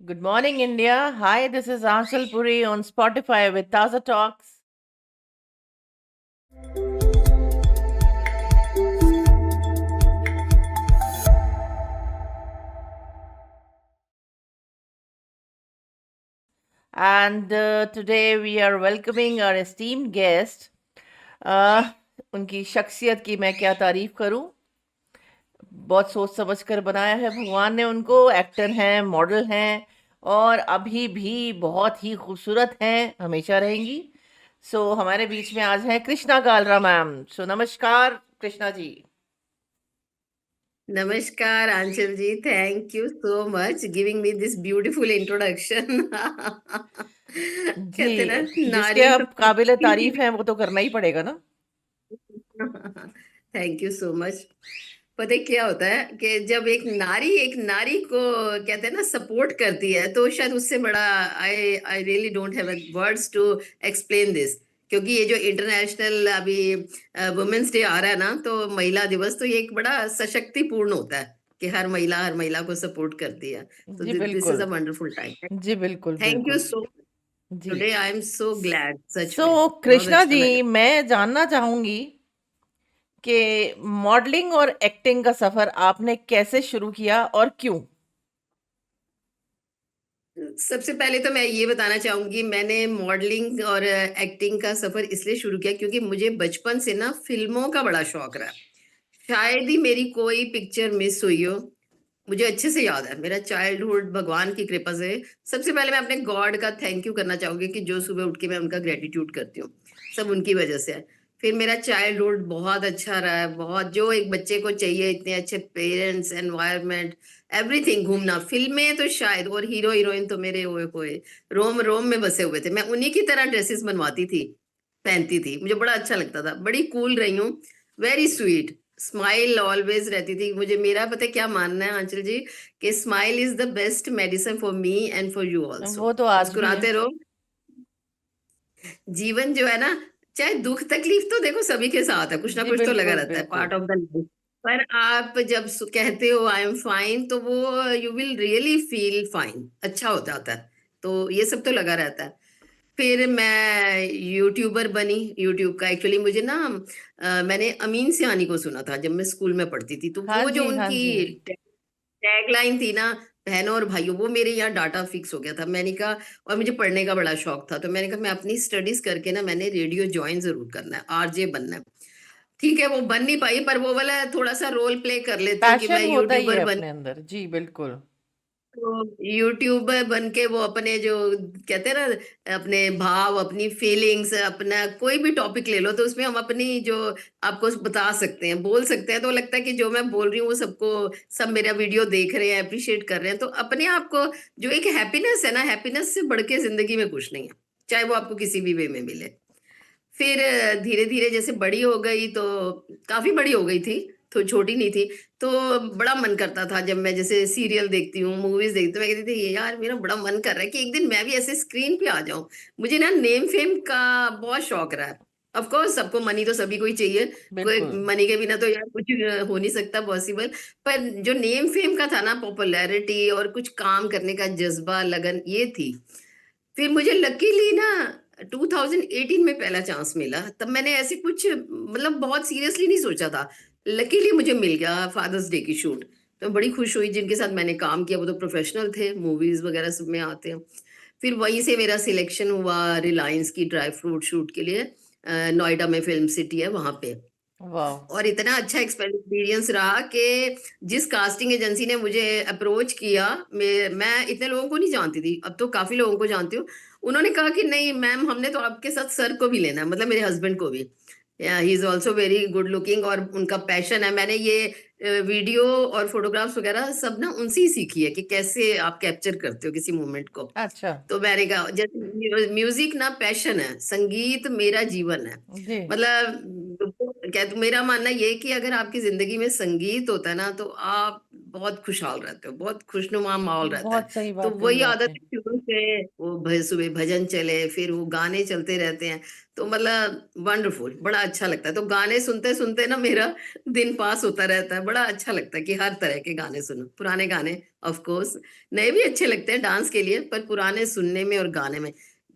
Good morning, India. Hi, this is Anshul Puri on Spotify with Taza Talks. And today we are welcoming our esteemed guest. Uh, उनकी शख्सियत की मैं क्या तारीफ करूं। बहुत सोच समझ कर बनाया है भगवान ने उनको। एक्टर हैं, मॉडल हैं और अभी भी बहुत ही खूबसूरत हैं, हमेशा रहेंगी। सो हमारे बीच में आज हैं कृष्णा कालरा मैम। सो नमस्कार कृष्णा जी। नमस्कार Anchal ji, thank you so much giving me this beautiful introduction. जी, कहते ना, जिसके नारी अब काबिल तो तारीफ हैं वो तो करना ही पड़ेगा ना। Thank you so much. पता है क्या होता है कि जब एक नारी को कहते हैं ना सपोर्ट करती है, तो शायद उससे बड़ा I I really don't have words to explain this. क्योंकि ये जो इंटरनेशनल अभी वुमेन्स डे आ रहा है ना, तो महिला दिवस, तो ये एक बड़ा सशक्तिपूर्ण होता है कि हर महिला को सपोर्ट करती है। तो जी दिस इज बिल्कुल। A wonderful time. जी बिल्कुल थैंक यू बिल्कुल। सो। जी। Today I am so glad, सच में सो बहुत कृष्णा अच्छा लगा। जी, मैं जानना चाहूंगी कि मॉडलिंग और एक्टिंग का सफर आपने कैसे शुरू किया और क्यों। सबसे पहले तो मैं ये बताना चाहूंगी, मैंने मॉडलिंग और एक्टिंग का सफर इसलिए शुरू किया क्योंकि मुझे बचपन से ना फिल्मों का बड़ा शौक रहा। शायद ही मेरी कोई पिक्चर मिस हुई हो। मुझे अच्छे से याद है मेरा चाइल्डहुड, भगवान की कृपा से। सबसे पहले मैं अपने गॉड का थैंक यू करना चाहूंगी कि जो सुबह उठ के मैं उनका ग्रेटिट्यूड करती हूँ, सब उनकी वजह से है। फिर मेरा चाइल्डहुड बहुत अच्छा रहा है, बहुत जो एक बच्चे को चाहिए, इतने अच्छे पेरेंट्स, एनवायरनमेंट, एवरीथिंग, घूमना, फिल्में तो शायद, और हीरो हीरोइन तो मेरे ओए होए रोम रोम में बसे हुए थे। मैं उन्हीं की तरह ड्रेसेस बनवाती थी, पहनती थी, मुझे बड़ा अच्छा लगता था। बड़ी कूल रही हूँ, वेरी स्वीट, स्माइल ऑलवेज रहती थी मुझे। मेरा पता है क्या मानना है आंचल जी, कि smile is the best medicine for me and for you also. वो तो आज भी है। मुस्कुराते रहो। जीवन जो है ना, चाहे दुख तकलीफ तो देखो सभी के साथ है, कुछ ना जी कुछ तो लगा बिल्कुल रहता है, बिल्कुल। Part of the life. पर आप जब कहते हो आई एम फाइन, तो वो you will really feel fine, अच्छा हो जाता है। तो ये सब तो लगा रहता है। फिर मैं यूट्यूबर बनी। यूट्यूब का एक्चुअली मुझे ना मैंने अमीन सियानी को सुना था जब मैं स्कूल में पढ़ती थी, तो हाँ वो जो जी हाँ जी। उनकी टैगलाइन थी ना, बहनों और भाइयों, वो मेरे यहाँ डाटा फिक्स हो गया था। मैंने कहा, और मुझे पढ़ने का बड़ा शौक था, तो मैंने कहा मैं अपनी स्टडीज करके ना, मैंने रेडियो ज्वाइन जरूर करना है, आरजे बनना है। ठीक है, वो बन नहीं पाई, पर वो वाला थोड़ा सा रोल प्ले कर लेती हूँ कि पैशन मैं होता ही है यूट्यूबर बन। अपने अंदर। जी बिल्कुल। तो यूट्यूबर बन के वो अपने जो कहते हैं ना, अपने भाव, अपनी फीलिंग्स, अपना कोई भी टॉपिक ले लो, तो उसमें हम अपनी जो आपको बता सकते हैं, बोल सकते हैं, तो लगता है कि जो मैं बोल रही हूँ वो सबको, सब मेरा वीडियो देख रहे हैं, अप्रिशिएट कर रहे हैं, तो अपने आप को जो एक हैप्पीनेस है ना, हैप्पीनेस से बढ़ के जिंदगी में कुछ नहीं है, चाहे वो आपको किसी भी वे में मिले। फिर धीरे धीरे जैसे बड़ी हो गई, तो काफी बड़ी हो गई थी, तो छोटी नहीं थी। तो बड़ा मन करता था, जब मैं जैसे सीरियल देखती हूँ, मूवीज देखती हूँ, मैं कहती थी ये यार, मेरा बड़ा मन कर रहा है कि एक दिन मैं भी ऐसे स्क्रीन पे आ जाऊं। मुझे ना नेम फेम का बहुत शौक रहा है। ऑफ कोर्स सबको मनी तो सभी को ही चाहिए, कोई बिल्कुल। मनी के बिना तो यार कुछ हो नहीं सकता पॉसिबल। पर जो नेम फेम का था ना, पॉपुलैरिटी और कुछ काम करने का जज्बा, लगन, ये थी। फिर मुझे लकीली ना 2018 में पहला चांस मिला। तब मैंने ऐसे कुछ मतलब बहुत सीरियसली नहीं सोचा था, लकीली मुझे मिल गया फादर्स डे की शूट। तो बड़ी खुश हुई, जिनके साथ मैंने काम किया वो तो प्रोफेशनल थे, मूवीज वगैरह सब में आते हैं। फिर वहीं से मेरा सिलेक्शन हुआ रिलायंस की ड्राई फ्रूट शूट के लिए। नोएडा में फिल्म सिटी है वहां पे। वाह। और इतना अच्छा एक्सपीरियंस रहा कि जिस कास्टिंग एजेंसी ने मुझे अप्रोच किया, मैं इतने लोगों को नहीं जानती थी, अब तो काफी लोगों को जानती हूँ। उन्होंने कहा कि नहीं मैम, हमने तो आपके साथ सर को भी लेना है, मतलब मेरे हस्बैंड को भी। He is also very good looking, और उनका पैशन है। मैंने ये वीडियो और फोटोग्राफ्स वगैरह सब ना उनसे ही सीखी है कि कैसे आप कैप्चर करते हो किसी मोमेंट को। अच्छा। तो मैंने कहा, जैसे म्यूजिक ना पैशन है, संगीत मेरा जीवन है। जी। मतलब क्या, तो मेरा मानना ये है कि अगर आपकी जिंदगी में संगीत होता है ना, तो आप बहुत खुशहाल रहते हो, बहुत खुशनुमा माहौल रहता है। बहुत सही तो बात कही वही आदत आपने। है शुरू से, वो सुबह भजन चले, फिर वो गाने चलते रहते हैं, तो मतलब वंडरफुल, बड़ा अच्छा लगता है। तो गाने सुनते सुनते ना मेरा दिन पास होता रहता है, बड़ा अच्छा लगता है कि हर तरह के गाने सुनो, पुराने गाने ऑफ कोर्स, नए भी अच्छे लगते हैं डांस के लिए, पर पुराने सुनने में और गाने में।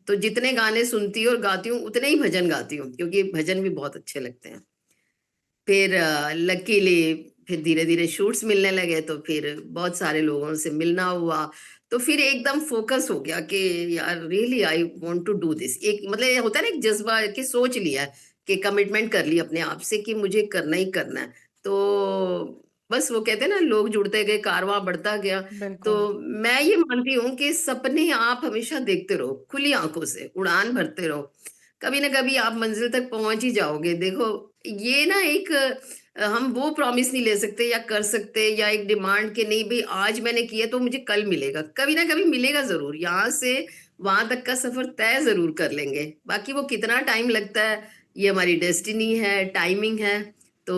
तो जितने गाने सुनती हूँ और गाती हूँ उतने ही भजन गाती हूँ, क्योंकि भजन भी बहुत अच्छे लगते हैं। फिर लकीली फिर धीरे धीरे शूट्स मिलने लगे, तो फिर बहुत सारे लोगों से मिलना हुआ, तो फिर एकदम फोकस हो गया कि यार really I want to do this. एक मतलब ये होता है ना, एक जज्बा कि सोच लिया है, कि कमिटमेंट कर ली अपने आप से कि मुझे करना ही करना है। तो बस वो कहते हैं ना, लोग जुड़ते गए, कारवां बढ़ता गया। तो बिल्कुल। मैं ये मानती हूँ कि सपने आप हमेशा देखते रहो, खुली आंखों से उड़ान भरते रहो, कभी ना कभी आप मंजिल तक पहुंच ही जाओगे। देखो, ये ना एक हम वो प्रॉमिस नहीं ले सकते या कर सकते, या एक डिमांड के नहीं भाई आज मैंने किया तो मुझे कल मिलेगा, कभी ना कभी मिलेगा जरूर। यहाँ से वहां तक का सफर तय जरूर कर लेंगे, बाकी वो कितना टाइम लगता है ये हमारी डेस्टिनी है, टाइमिंग है। तो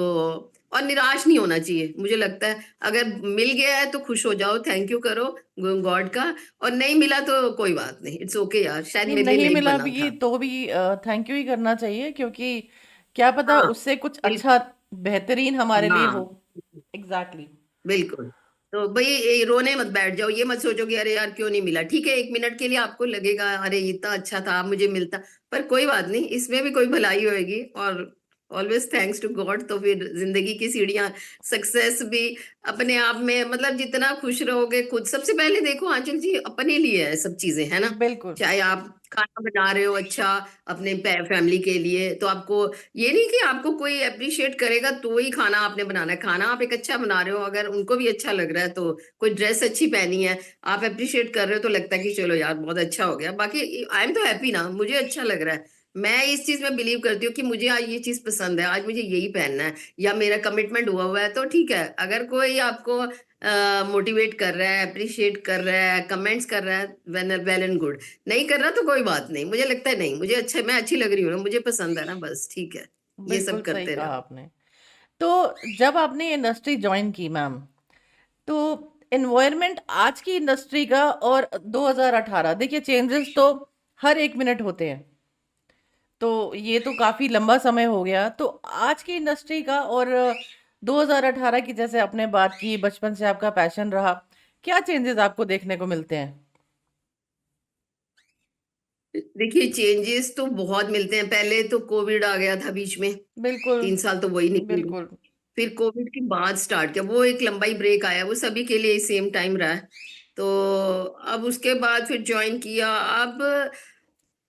और निराश नहीं होना चाहिए, मुझे लगता है अगर मिल गया है तो खुश हो जाओ, थैंक यू करो गॉड का। और नहीं मिला तो कोई बात नहीं, इट्स ओके यार, शायद नहीं, मेरे लिए नहीं नहीं मिला बना भी था। तो भी थैंक यू ही करना चाहिए, क्योंकि क्या पता हाँ उससे कुछ अच्छा बिल्कुल। बेहतरीन हमारे लिए हो। हाँ एग्जैक्टली। बिल्कुल। तो भाई ये रोने मत बैठ जाओ, ये मत सोचो कि अरे यार क्यों नहीं मिला। ठीक है, एक मिनट के लिए आपको लगेगा अरे इतना अच्छा था मुझे मिलता, पर कोई बात नहीं, इसमें भी कोई भलाई होएगी। और ऑलवेज थैंक्स टू गॉड। तो फिर जिंदगी की सीढ़ियां, सक्सेस भी अपने आप में, मतलब जितना खुश रहोगे खुद, सबसे पहले देखो आंचल जी, अपने लिए है सब चीजें, है ना। बिल्कुल। चाहे आप खाना बना रहे हो अच्छा अपने फैमिली के लिए, तो आपको ये नहीं कि आपको कोई अप्रिशिएट करेगा तो ही खाना आपने बनाना है। खाना आप एक अच्छा बना रहे हो, अगर उनको भी अच्छा लग रहा है, तो कोई ड्रेस अच्छी पहनी है, आप अप्रिशिएट कर रहे हो, तो लगता है कि चलो यार बहुत अच्छा हो गया। बाकी आई एम तो हैप्पी ना, मुझे अच्छा लग रहा है। मैं इस चीज में बिलीव करती हूँ कि मुझे आज ये चीज पसंद है, आज मुझे यही पहनना है, या मेरा कमिटमेंट हुआ हुआ है, तो ठीक है। अगर कोई आपको मोटिवेट कर रहा है, अप्रिशिएट कर रहा है, कमेंट्स कर रहा है, वेल वेल एंड गुड। नहीं कर रहा तो कोई बात नहीं, मुझे लगता है नहीं, मुझे अच्छा, मैं अच्छी लग रही हूँ ना, मुझे पसंद है ना, बस ठीक है। ये बिल्कुल सब सही करते कहा रहो। आपने। तो जब आपने इंडस्ट्री ज्वाइन की मैम, तो एनवायरनमेंट आज की इंडस्ट्री का और 2018, देखिए चेंजेस तो हर एक मिनट होते हैं, तो ये तो काफी लंबा समय हो गया। तो आज की इंडस्ट्री का और 2018 की, जैसे आपने बात की बचपन से आपका पैशन रहा, क्या चेंजेस आपको देखने को मिलते हैं? देखिए चेंजेस तो बहुत मिलते हैं। पहले तो कोविड आ गया था बीच में, बिल्कुल। 3 साल तो वही निकल गए। बिल्कुल। फिर कोविड के बाद स्टार्ट किया, वो एक लंबाई ब्रेक आया, वो सभी के लिए सेम टाइम रहा है। तो अब उसके बाद फिर ज्वाइन किया। अब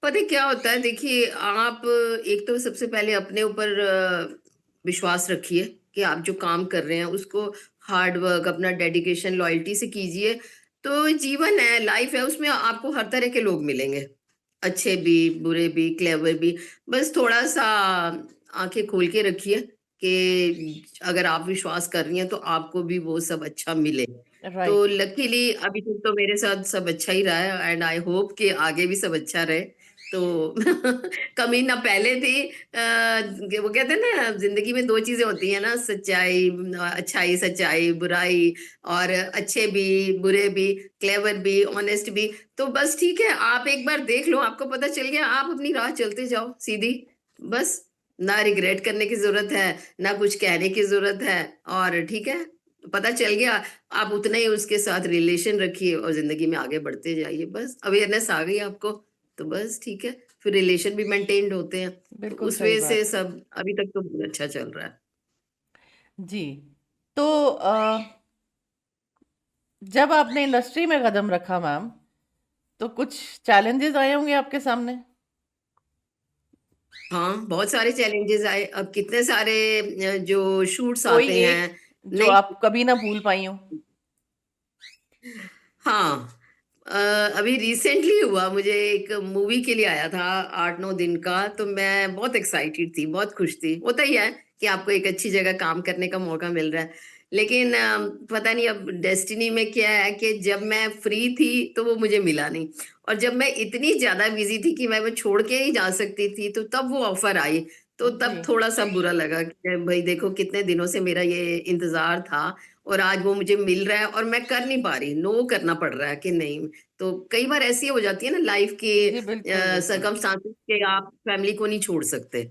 पता है क्या होता है, देखिए आप एक तो सबसे पहले अपने ऊपर विश्वास रखिए कि आप जो काम कर रहे हैं उसको हार्ड वर्क, अपना डेडिकेशन, लॉयल्टी से कीजिए। तो जीवन है, लाइफ है, उसमें आपको हर तरह के लोग मिलेंगे, अच्छे भी, बुरे भी, क्लेवर भी। बस थोड़ा सा आंखें खोल के रखिए कि अगर आप विश्वास कर रही हैं तो आपको भी वो सब अच्छा मिले। तो राइट। लकीली अभी तक तो मेरे साथ सब अच्छा ही रहा है, एंड आई होप कि आगे भी सब अच्छा रहे। तो कमी ना पहले थी, वो कहते हैं ना जिंदगी में दो चीजें होती हैं ना, सच्चाई, अच्छाई सच्चाई, बुराई, और अच्छे भी, बुरे भी, क्लेवर भी, ऑनेस्ट भी। तो बस ठीक है, आप एक बार देख लो, आपको पता चल गया, आप अपनी राह चलते जाओ सीधी, बस। ना रिग्रेट करने की जरूरत है, ना कुछ कहने की जरूरत है। और ठीक है, पता चल गया, आप उतना ही उसके साथ रिलेशन रखिए और जिंदगी में आगे बढ़ते जाइए, बस। अवेयरनेस आ गई आपको, तो बस ठीक है, फिर रिलेशन भी मेंटेन्ड होते हैं। तो बिल्कुल उस सही वजह से बात। सब अभी तक तो बहुत अच्छा चल रहा है। जी। तो जब आपने इंडस्ट्री में कदम रखा मैम, तो कुछ चैलेंजेस आए होंगे आपके सामने? हाँ बहुत सारे चैलेंजेस आए, अब कितने सारे जो शूट्स कोई आते एक हैं। जो नहीं, आप कभी ना भूल पाई हो? हाँ, अ, अभी रिसेंटली हुआ, मुझे एक मूवी के लिए आया था 8-9 दिन का, तो मैं बहुत एक्साइटेड थी, बहुत खुश थी। होता ही है कि आपको एक अच्छी जगह काम करने का मौका मिल रहा है। लेकिन पता नहीं अब डेस्टिनी में क्या है कि जब मैं फ्री थी तो वो मुझे मिला नहीं, और जब मैं इतनी ज्यादा बिजी थी कि मैं वो छोड़ के नहीं जा सकती थी, तो तब वो ऑफर आई। तो जी। तब थोड़ा-सा बुरा लगा कि भई देखो कितने दिनों से मेरा ये इंतज़ार था और आज वो मुझे मिल रहा है और मैं कर नहीं पा रही, नो करना पड़ रहा है कि नहीं। तो कई बार ऐसी हो जाती है ना लाइफ़ की जी, बिल्कुल, बिल्कुल। सर्कमस्टांसेस के आप फैमिली को नहीं छोड़ सकते।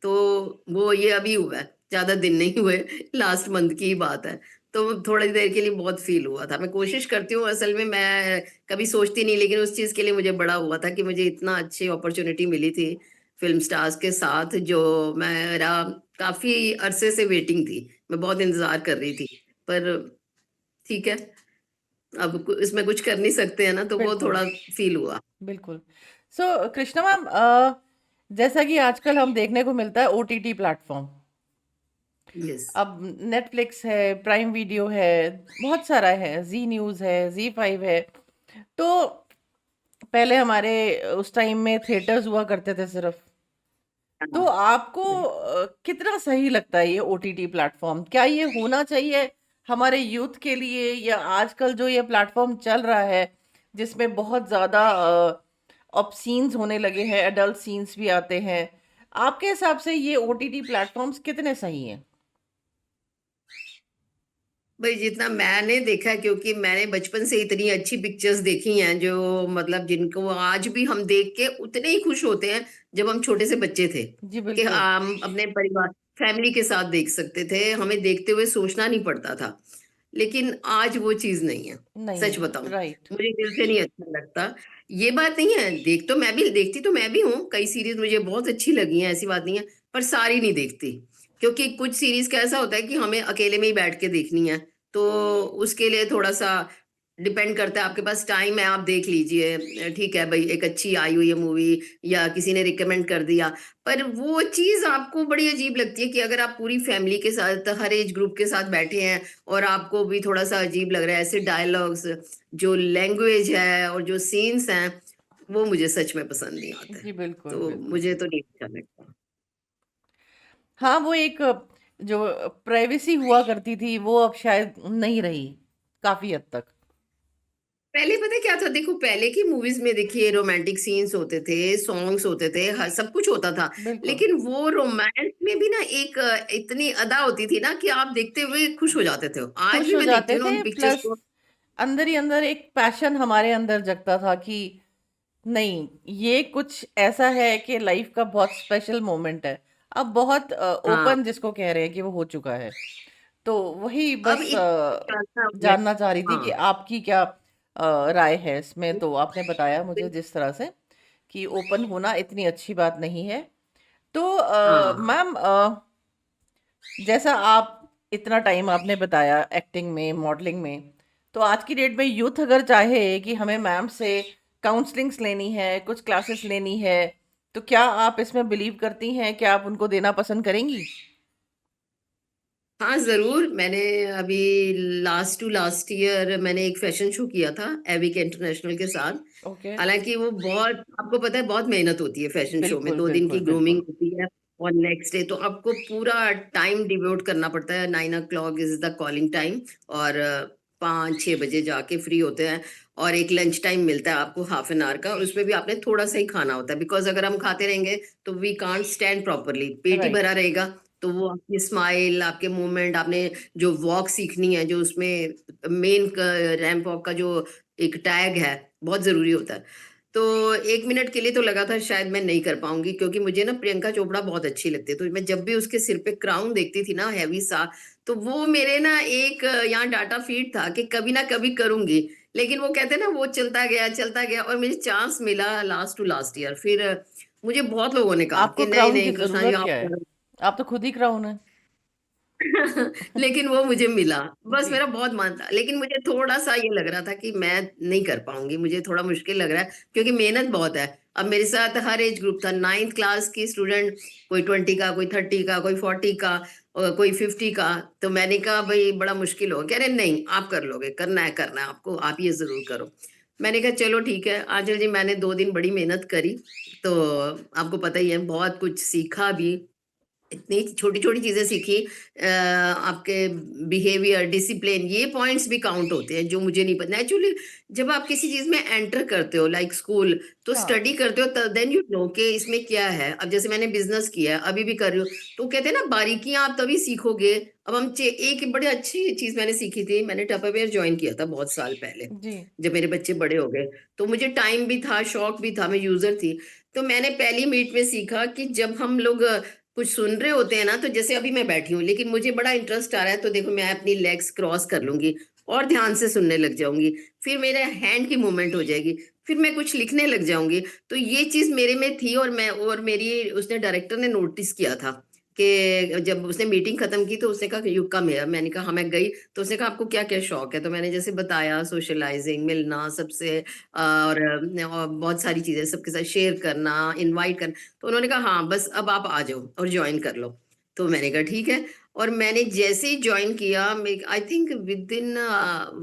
तो वो ये अभी हुआ है, ज़्यादा दिन नहीं हुए, लास्ट मंथ की ही बात है। तो थोड़ी देर के लिए बहुत फ़ील हुआ था। मैं कोशिश करती हूँ असल में मैं कभी सोचती नहीं लेकिन उस चीज़ के लिए मुझे बड़ा हुआ था कि मुझे इतना अच्छी अपॉर्च्युनिटी मिली थी फ़िल्म स्टार्स के साथ जो मेरा काफ़ी अरसे से वेटिंग थी। मैं बहुत इंतज़ार कर रही थी। पर ठीक है, अब कु इसमें कुछ कर नहीं सकते हैं ना, तो वो बिल्कुल, थोड़ा फ़ील हुआ। बिल्कुल। सो कृष्णा मैम, जैसा कि आजकल हम देखने को मिलता है ओटीटी प्लेटफ़ॉर्म। यस। अब नेटफ्लिक्स है, प्राइम वीडियो है, बहुत सारा है, ज़ी न्यूज़ है, ज़ी5 है। तो पहले हमारे उस टाइम में थिएटर्स हुआ करते थे सिर्फ़। तो हाँ, आपको वही। कितना सही लगता है ये ओटीटी प्लेटफ़ॉर्म? क्या ये होना चाहिए हमारे यूथ के लिए, या आजकल जो ये प्लेटफ़ॉर्म चल रहा है, जिसमें बहुत ज़्यादा ऑब्सीन्स होने लगे हैं, एडल्ट सीन्स भी आते हैं। आपके हिसाब से ये ओटीटी प्लेटफ़ॉर्म्स कितने सही हैं? भाई जितना मैंने देखा है क्योंकि मैंने बचपन से इतनी अच्छी पिक्चर्स देखी हैं जो मतलब जिनको आज भी हम देख के उतने ही खुश होते हैं जब हम छोटे से बच्चे थे जी, कि बिल्कुल। हम अपने परिवार फैमिली के साथ देख सकते थे हमें देखते हुए सोचना नहीं पड़ता था लेकिन आज वो चीज नहीं है नहीं सच है, बताऊं राइट। मुझे दिल से नहीं अच्छा लगता ये बात नहीं है देख तो मैं भी देखती तो मैं भी हूँ कई सीरीज मुझे बहुत अच्छी लगी हैं ऐसी बात नहीं है पर सारी नहीं देखती क्योंकि कुछ सीरीज का ऐसा होता है कि हमें अकेले में ही बैठ के देखनी है तो उसके लिए थोड़ा-सा डिपेंड करता है आपके पास टाइम है आप देख लीजिए ठीक है भई एक अच्छी आई हुई है मूवी या किसी ने रिकमेंड कर दिया। पर वो चीज़ आपको बड़ी अजीब लगती है कि अगर आप पूरी फैमिली के साथ हर एज ग्रुप के साथ बैठे हैं और आपको भी थोड़ा-सा अजीब लग रहा है ऐसे डायलॉग्स जो लैंग्वेज है और जो सीन्स हैं, वो मुझे सच में पसंद नहीं आते हैं। जी, बिल्कुल, तो बिल्कुल, मुझे तो नहीं बिल्कुल। अच्छा लगता। हाँ, वो एक जो प्राइवेसी हुआ करती थी, वो अब शायद नहीं रही, काफ़ी हद तक। पहले पता है क्या था देखो पहले की मूवीज में देखिए रोमांटिक सीन्स होते थे सॉन्ग्स होते थे हर सब कुछ होता था बिल्कुल। लेकिन वो रोमांस में भी ना एक इतनी अदा होती थी ना कि आप देखते हुए खुश हो जाते थे आज खुश भी हो मैं देखती जाते हूँ ना उन थे, पिक्चर्स प्लस को। अंदर ही अंदर एक पैशन हमारे अंदर जगता था कि नहीं, ये कुछ ऐसा है कि लाइफ का बहुत स्पेशल मोमेंट है। अब बहुत हाँ ओपन जिसको कह रहे हैं कि वो हो चुका है। तो वही अब बस इतना जानना चाह रही थी कि हाँ आपकी क्या राय है इसमें। तो आपने बताया मुझे जिस तरह से कि ओपन होना इतनी अच्छी बात नहीं है। तो हाँ मैम, जैसा आप इतना टाइम आपने बताया एक्टिंग में, मॉडलिंग में, तो आज की डेट में यूथ अगर चाहे कि हमें मैम से काउंसलिंग्स लेनी है, कुछ क्लासेस लेनी है, तो क्या आप इसमें बिलीव करती हैं कि आप उनको देना पसंद करेंगी? हाँ, ज़रूर। मैंने अभी लास्ट टू लास्ट ईयर मैंने एक फ़ैशन शो किया था, एविक इंटरनेशनल के साथ। ओके। हालाँकि वो बहुत आपको पता है बहुत मेहनत होती है फ़ैशन शो में, बिल्कुल, 2 दिन की बिल्कुल, ग्रूमिंग बिल्कुल। होती है और नेक्स्ट डे तो आपको पूरा टाइम डिवोट करना पड़ता है, 9 o'clock is the calling time और 5-6 बजे जाके फ्री होते हैं और एक लंच टाइम मिलता है आपको हाफ एन आवर का और उसमें भी आपने थोड़ा-सा ही खाना होता है बिकॉज़ अगर हम खाते रहेंगे, तो वी कांट स्टैंड प्रॉपर्ली। पेट ही राइट। भरा रहेगा तो वो आपकी स्माइल, आपके मूवमेंट, आपने जो वॉक सीखनी है, जो उसमें मेन रैंप वॉक का जो एक टैग है, बहुत ज़रूरी होता है। तो 1 मिनट के लिए तो लगा था शायद मैं नहीं कर पाऊँगी क्योंकि मुझे ना प्रियंका चोपड़ा बहुत अच्छी लगती है। तो मैं जब भी उसके सिर पे क्राउन देखती थी ना हेवी सा, तो वो मेरे ना एक यहाँ डाटा फीड था कि कभी ना कभी करूँगी। लेकिन वो कहते हैं ना वो चलता गया और मुझे चांस मिला लास्ट टू लास्ट ईयर। फिर मुझे बहुत लोगों ने कहा आपको कि नहीं, क्राउन की नहीं कृष्णा जी ज़रूरत आप क्या है? करो। आप तो खुद ही क्राउन है। लेकिन वो मुझे मिला। बस जी। मेरा बहुत मन था। लेकिन मुझे थोड़ा-सा ये लग रहा था कि मैं नहीं कर पाऊँगी, मुझे थोड़ा मुश्किल लग रहा है क्योंकि मेहनत बहुत है। अब मेरे साथ हर एज ग्रुप था 9th क्लास की स्टूडेंट, कोई 20 का, कोई 30 का, कोई 40 का कोई 50 का। तो मैंने कहा भई बड़ा मुश्किल होगा। कह रहे नहीं आप कर लोगे, करना है आपको, आप ये ज़रूर करो। मैंने कहा चलो ठीक है। आंचल जी मैंने 2 दिन बड़ी मेहनत करी, तो आपको पता ही है बहुत कुछ सीखा भी। इतनी छोटी-छोटी चीज़ें सीखी, आपके बिहेवियर, डिसिप्लिन, ये पॉइंट्स भी काउंट होते हैं जो मुझे नहीं पता। एक्चुअली जब आप किसी चीज़ में एंटर करते हो लाइक स्कूल, तो हाँ, स्टडी करते हो तब देन यू नो कि इसमें क्या है। अब जैसे मैंने बिज़नेस किया है, अभी भी कर रही हूँ, तो कहते हैं ना बारीकियाँ आप तभी सीखोगे। अब हम चे एक बड़ी अच्छी चीज़ मैंने सीखी थी, मैंने टपरवेयर जॉइन किया था बहुत साल पहले, जी, जब मेरे बच्चे बड़े हो गए। तो मुझे टाइम भी था, शौक भी था, मैं यूज़र थी। तो मैंने पहली मीट में सीखा कि जब हम लोग कुछ सुन रहे होते हैं ना, तो जैसे अभी मैं बैठी हूँ लेकिन मुझे बड़ा इंटरेस्ट आ रहा है, तो देखो मैं अपनी लेग्स क्रॉस कर लूंगी और ध्यान से सुनने लग जाऊंगी। फिर मेरे हैंड की मूवमेंट हो जाएगी, फिर मैं कुछ लिखने लग जाऊंगी। तो ये चीज मेरे में थी, और मेरी उसने डायरेक्टर ने नोटिस किया था कि जब उसने मीटिंग खत्म की तो उसने कहा कि यू कम हियर। मैंने कहा हाँ, मैं गई। तो उसने कहा आपको क्या क्या शौक है, तो मैंने जैसे बताया सोशलाइजिंग, मिलना सबसे, और बहुत सारी चीजें सबके साथ शेयर करना, इनवाइट करना। तो उन्होंने कहा हाँ बस अब आप आ जाओ और ज्वाइन कर लो। तो मैंने कहा ठीक है। और मैंने जैसे ही ज्वाइन किया, I think within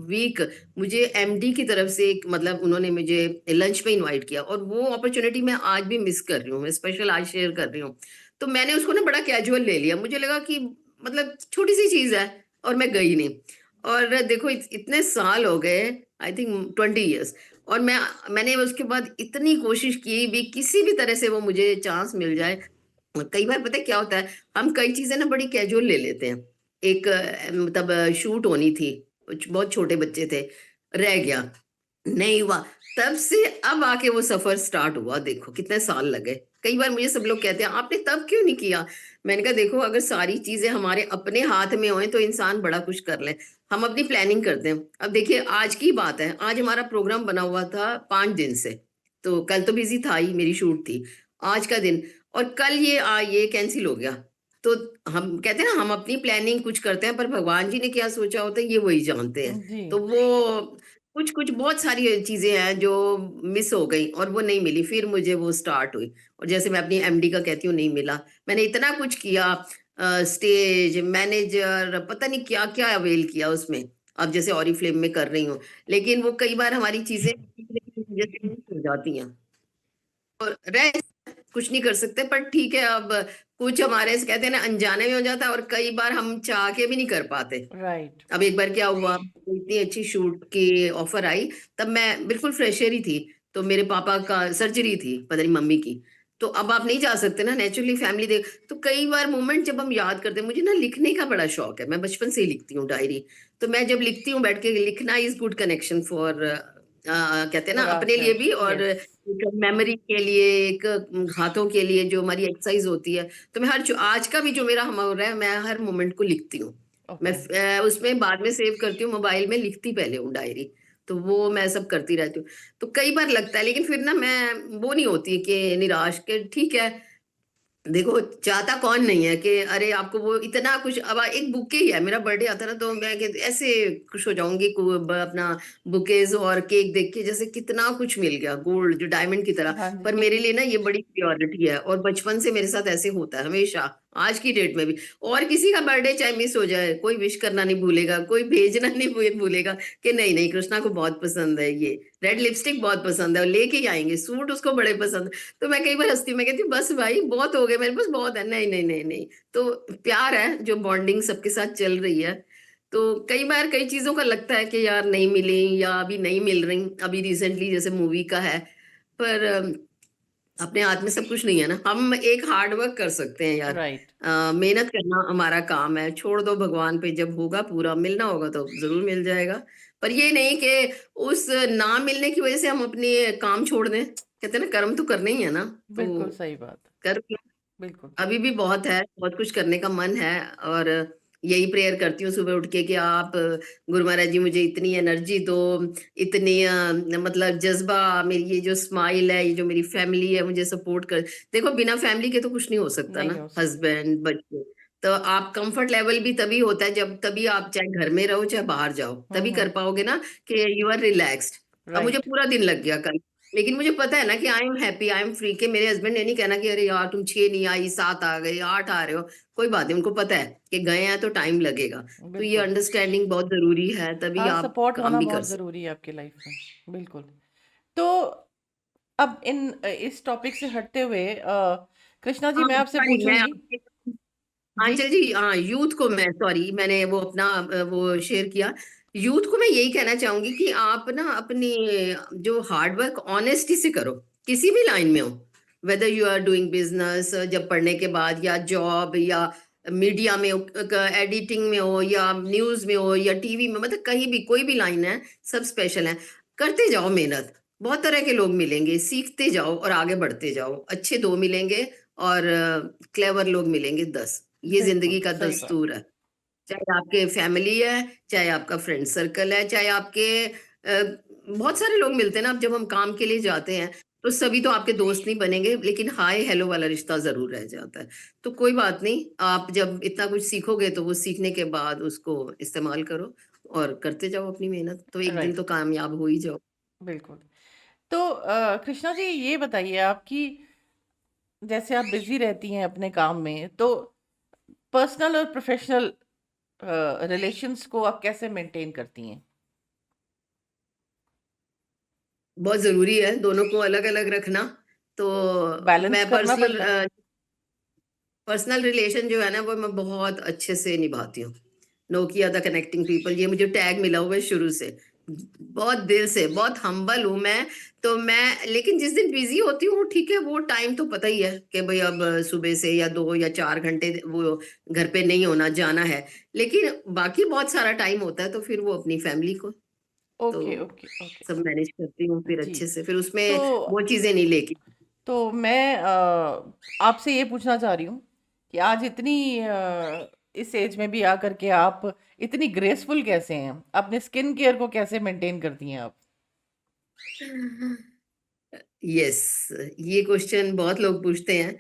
week मुझे एमडी की तरफ से एक, मतलब उन्होंने मुझे लंच पे इनवाइट किया, और वो अपॉर्चुनिटी मैं आज भी मिस कर रही हूँ, मैं स्पेशल आज शेयर कर रही हूँ। तो मैंने उसको ना बड़ा कैजुअल ले लिया, मुझे लगा कि मतलब छोटी सी चीज है, और मैं गई नहीं। और देखो इतने साल हो गए, आई थिंक 20 ईयर्स। और मैंने उसके बाद इतनी कोशिश की भी किसी भी तरह से वो मुझे चांस मिल जाए। कई बार पता है क्या होता है, हम कई चीजें ना बड़ी कैजुअल ले लेते हैं। एक मतलब शूट होनी थी, बहुत छोटे बच्चे थे, रह गया, नहीं हुआ। तब से अब आके वो सफर स्टार्ट हुआ, देखो कितने साल लगे। कई बार मुझे सब लोग कहते हैं आपने तब क्यों नहीं किया। मैंने कहा देखो अगर सारी चीजें हमारे अपने हाथ में होए तो इंसान बड़ा कुछ कर ले। हम अपनी प्लानिंग करते हैं। अब देखिए आज की बात है, आज हमारा प्रोग्राम बना हुआ था 5 दिन से। तो कल तो बिजी था ही, मेरी शूट थी। आज का दिन, और कल ये कैंसिल हो गया। तो हम कहते हैं ना, हम अपनी प्लानिंग कुछ करते हैं पर भगवान जी ने क्या सोचा होता है ये वही जानते हैं। जी, तो वो कुछ कुछ बहुत सारी चीजें हैं जो मिस हो गई, और वो नहीं मिली, फिर मुझे वो स्टार्ट हुई। और जैसे मैं अपनी एमडी का कहती हूँ, नहीं मिला। मैंने इतना कुछ किया, स्टेज मैनेजर, पता नहीं क्या क्या अवेल किया उसमें। अब जैसे ऑरिफ्लेम में कर रही हूँ, लेकिन वो कई बार हमारी चीजें जैसे miss हो जाती हैं, और रह कुछ नहीं कर सकते। पर ठीक है, अब कुछ हमारे से कहते हैं ना अनजाने में हो जाता है, और कई बार हम चाह के भी नहीं कर पाते। राइट, अब एक बार क्या हुआ, इतनी अच्छी शूट की ऑफर आई, तब मैं बिल्कुल फ्रेशर ही थी। तो मेरे पापा का सर्जरी थी, पता नहीं मम्मी की। तो अब आप नहीं जा सकते ना, नेचुरली फैमिली देख। तो कई बार मोमेंट जब हम याद करते हैं, मुझे ना लिखने का बड़ा शौक है, मैं बचपन से ही लिखती हूँ डायरी। तो मैं जब लिखती हूँ बैठ के, लिखना इज गुड कनेक्शन फॉर, कहते हैं ना फॉर अपने लिए भी, आवरसेल्व्स, और यस, एक मेमोरी के लिए, एक हाथों के लिए जो हमारी एक्सरसाइज होती है। तो मैं आज का भी जो मेरा हम हो रहा है, मैं हर मोमेंट को लिखती हूँ। मैं ओके, उसमें बाद में सेव करती हूँ, मोबाइल में लिखती पहले हूँ डायरी। तो वो मैं सब करती रहती हूँ। तो कई बार लगता है, लेकिन फिर ना मैं वो नहीं होती कि निराश के, ठीक है। देखो चाहता कौन नहीं है कि अरे आपको वो इतना कुछ। अब एक बुके ही है, मेरा बर्थडे आता ना तो मैं ऐसे खुश हो जाऊंगी अपना बुकेज और केक देख के, जैसे कितना कुछ मिल गया, गोल्ड जो डायमंड की तरह। हाँ पर जी, मेरे लिए ना ये बड़ी प्योरिटी है, और बचपन से मेरे साथ ऐसे होता है हमेशा, आज की डेट में भी। और किसी का बर्थडे चाहे मिस हो जाए, कोई विश करना नहीं भूलेगा, कोई भेजना नहीं भूलेगा कि नहीं नहीं कृष्णा को बहुत पसंद है ये रेड लिपस्टिक, बहुत पसंद है, और लेके ही आएंगे, सूट उसको बड़े पसंद। तो मैं कई बार हंसती हूँ, मैं कहती हूँ बस भाई बहुत हो गए मेरे पास, बहुत है। नहीं नहीं नहीं नहीं। तो प्यार है जो बॉन्डिंग सबके साथ चल रही है। तो कई बार कई चीजों का लगता है कि यार नहीं मिली, या अभी नहीं मिल रही। अभी रिसेंटली जैसे मूवी का है, पर अपने हाथ में सब कुछ नहीं है ना। हम एक हार्ड वर्क कर सकते हैं यार, राइट, मेहनत करना हमारा काम है, छोड़ दो भगवान पे, जब होगा पूरा मिलना होगा तो जरूर मिल जाएगा। पर ये नहीं कि उस ना मिलने की वजह से हम अपने काम छोड़ दें। कहते हैं ना कर्म तो करने ही है ना। तो बिल्कुल सही बात, कर, बिल्कुल, अभी भी बहुत है, बहुत कुछ करने का मन है। और यही प्रेयर करती हूँ सुबह उठ के कि आप गुरु महाराज जी मुझे इतनी एनर्जी दो, इतनी मतलब जज्बा, मेरी ये जो स्माइल है, ये जो मेरी फैमिली है मुझे सपोर्ट कर। देखो बिना फैमिली के तो कुछ नहीं हो सकता नहीं ना, हो सकता, हस्बैंड बच्चे। तो आप कंफर्ट लेवल भी तभी होता है जब, तभी आप चाहे घर में रहो चाहे बाहर जाओ, तभी कर पाओगे ना कि यू आर रिलैक्स्ड। अब मुझे राइट, पूरा दिन लग गया कल, लेकिन मुझे पता है ना कि I am happy, I am free. के मेरे हस्बैंड ने नहीं कहना कि अरे यार तुम 6 नहीं आई, 7 आ गई, 8 आ रहे हो। कोई बात नहीं, उनको पता है कि गए हैं तो टाइम लगेगा। तो ये बिल्कुल। अंडरस्टैंडिंग बहुत जरूरी है, तभी हाँ, आप सपोर्ट काम होना भी कर बहुत सकते। ज़रूरी है आपकी लाइफ में, बिल्कुल। तो अब इस टॉपिक से हटते हुए कृष्णा जी हाँ मैं आपसे सॉरी, मैं पूछूंगी। जी। आंचल जी, हाँ, यूथ को मैं, सॉरी, मैंने वो अपना वो शेयर किया। यूथ को मैं यही कहना चाहूंगी कि आप ना अपनी जो हार्ड वर्क ऑनेस्टी से करो, किसी भी लाइन में हो, whether you are doing business, जब पढ़ने के बाद, या जॉब, या मीडिया में हो, एडिटिंग में हो, या न्यूज में हो, या टीवी में, मतलब कहीं भी, कोई भी लाइन है, सब स्पेशल है। करते जाओ मेहनत, बहुत तरह के लोग मिलेंगे, सीखते जाओ और आगे बढ़ते जाओ। अच्छे दो मिलेंगे और क्लेवर लोग मिलेंगे 10। ये बिल्कुल जिंदगी का सही बात। दस्तूर है। चाहे आपके फैमिली है, चाहे आपका फ्रेंड सर्कल है, चाहे आपके बहुत सारे लोग मिलते हैं ना। अब जब हम काम के लिए जाते हैं तो सभी तो आपके दोस्त नहीं बनेंगे, लेकिन हाय हेलो वाला रिश्ता जरूर रह जाता है। तो कोई बात नहीं, आप जब इतना कुछ सीखोगे तो वो सीखने के बाद उसको इस्तेमाल करो और करते जाओ अपनी मेहनत, तो एक दिन राइट। तो कामयाब हो ही जाओ। बिल्कुल। तो कृष्णा जी ये बताइए आप कि जैसे आप बिजी रहती हैं अपने काम में, तो पर्सनल और प्रोफेशनल रिलेशंस को आप कैसे मेंटेन करती हैं? बहुत जरूरी है दोनों को अलग अलग रखना। तो बैलेंस मैं करना पड़ता है। पर्सनल रिलेशन जो है ना, वो मैं बहुत अच्छे से निभाती हूँ। नोकिया द कनेक्टिंग पीपल, ये मुझे टैग मिला हुआ है शुरू से। बहुत दिल से, बहुत हम्बल हूँ मैं। तो मैं, लेकिन जिस दिन बिजी होती हूँ, ठीक है, वो टाइम तो पता ही है कि भाई अब सुबह से या 2 या 4 घंटे वो घर पे नहीं होना, जाना है। लेकिन बाकी बहुत सारा टाइम होता है, तो फिर वो अपनी फैमिली को, तो ओके ओके ओके। सब मैनेज करती हूँ फिर जी। अच्छे से, फिर उसमें तो वो चीजें नहीं लेके। मैं आपसे ये पूछना चाह रही हूँ कि आज इतनी इस एज में भी आकर के आप इतनी ग्रेसफुल कैसे हैं? अपने स्किन केयर को कैसे मेंटेन करती हैं आप? यस, ये क्वेश्चन बहुत लोग पूछते हैं।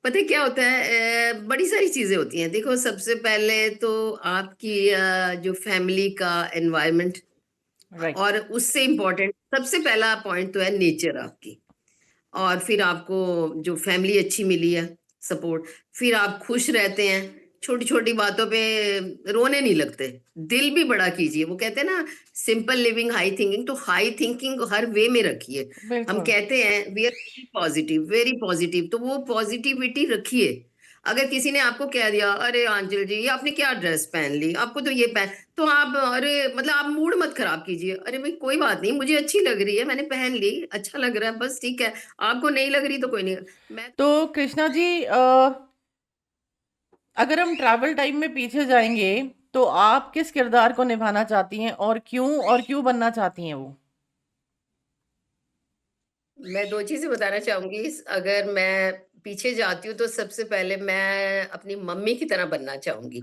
पता है क्या होता है, बड़ी सारी चीजें होती हैं। देखो, सबसे पहले तो आपकी जो फैमिली का एनवायरनमेंट, राइट। और उससे इम्पोर्टेंट सबसे पहला पॉइंट तो है नेचर आपकी। और फिर आपको जो फैमिली अच्छी मिली है, सपोर्ट, फिर आप खुश रहते हैं, छोटी छोटी बातों पे रोने नहीं लगते। दिल भी बड़ा कीजिए, वो कहते हैं ना, सिंपल लिविंग हाई थिंकिंग, तो हाई थिंकिंग हर वे में रखिए। हम बिल्कुल। कहते हैं we are positive, very positive, तो वो पॉजिटिविटी रखिए। अगर किसी ने आपको कह दिया, अरे आंचल जी, ये आपने क्या ड्रेस पहन ली, आपको तो ये पहन, तो आप, अरे मतलब आप मूड मत खराब कीजिए। अरे भाई कोई बात नहीं, मुझे अच्छी लग रही है, मैंने पहन ली, अच्छा लग रहा है, बस ठीक है। आपको नहीं लग रही तो कोई नहीं। मैं तो कृष्णा जी अगर हम ट्रैवल टाइम में पीछे जाएंगे, तो आप किस किरदार को निभाना चाहती हैं और क्यों बनना चाहती हैं वो? मैं दो चीजें बताना चाहूंगी। अगर मैं पीछे जाती हूँ तो सबसे पहले मैं अपनी मम्मी की तरह बनना चाहूंगी,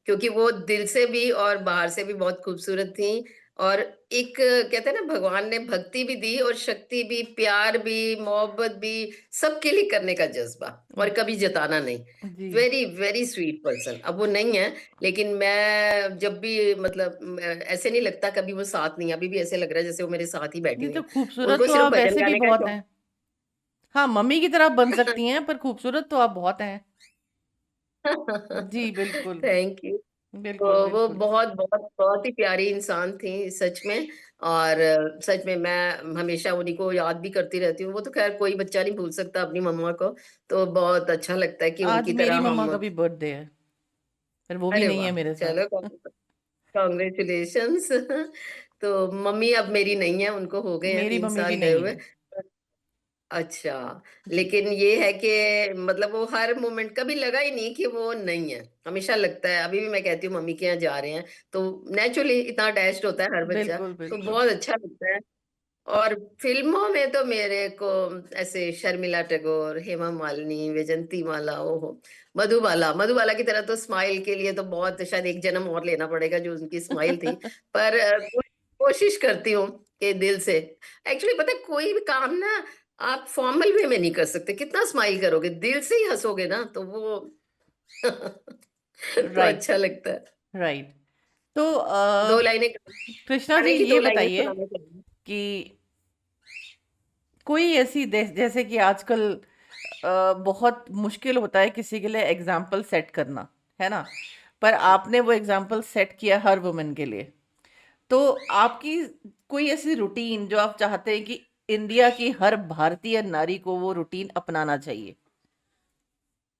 क्योंकि वो दिल से भी और बाहर से भी बहुत खूबसूरत थी। और एक कहते हैं ना, भगवान ने भक्ति भी दी और शक्ति भी, प्यार भी, मोहब्बत भी, सबके लिए करने का जज्बा, और कभी जताना नहीं। जी। Very very sweet person. अब वो नहीं है, लेकिन मैं जब भी, मतलब ऐसे नहीं लगता कभी वो साथ नहीं है। अभी भी ऐसे लग रहा है जैसे वो मेरे साथ ही बैठी नहीं, हुई तो हैं। खूबसूरत उनको तो सिर्फ आप भजन ऐसे भी गाने का बहुत शौक। हैं। हाँ, मम्मी की तरह आप बन सकती हैं, पर खूबसूरत तो आप बहुत हैं। जी बिल्कुल। Thank you. तो बिल्कुल वो बिल्कुल। बहुत बहुत बहुत ही प्यारी इंसान थी सच में। और सच में मैं हमेशा उन्हीं को याद भी करती रहती हूँ। वो तो खैर कोई बच्चा नहीं भूल सकता अपनी मम्मा को। तो बहुत अच्छा लगता है कि आज उनकी मेरी तरह मम्मा हम। का भी बर्थडे है, पर वो भी अरे नहीं है वाह, मेरे चलो, साथ। कॉन्ग्रेचुलेशंस। तो मम्मी अब मेरी नहीं है, उनको हो गए हैं मेरी तीन मम्मी भी साल गए नहीं हुए। है। अच्छा। जी। लेकिन ये है कि मतलब वो हर मोमेंट कभी लगा ही नहीं कि वो नहीं है। हमेशा लगता है, अभी भी मैं कहती हूँ मम्मी के यहाँ जा रहे हैं तो नेचुरली इतना अटैच्ड होता है हर बच्चा। बिल्कुल तो बिल्कुल। बहुत अच्छा लगता है। और फिल्मों में तो मेरे को ऐसे शर्मिला टैगोर, हेमा मालिनी, वैजंती माला, ओहो, मधुबाला, मधुबाला की तरह तो स्माइल के लिए तो बहुत, शायद एक जन्म और लेना पड़ेगा जो उनकी स्माइल थी। पर कोशिश करती हूँ कि दिल से। एक्चुअली पता है, कोई भी काम ना आप फॉर्मल वे में नहीं कर सकते। कितना स्माइल करोगे, दिल से ही हंसोगे ना, तो वो तो राइट। अच्छा लगता है। राइट। तो दो लाइनें कृष्णा जी गाने की, ये दो लाइनें बताइए सुनाना चाहिए। कि कोई ऐसी जैसे कि आजकल बहुत मुश्किल होता है किसी के लिए एग्जाम्पल सेट करना, है ना? पर आपने वो एग्जाम्पल सेट किया हर वुमेन के लिए। तो आपकी कोई ऐसी रूटीन जो आप चाहते हैं कि इंडिया की हर भारतीय नारी को वो रूटीन अपनाना चाहिए?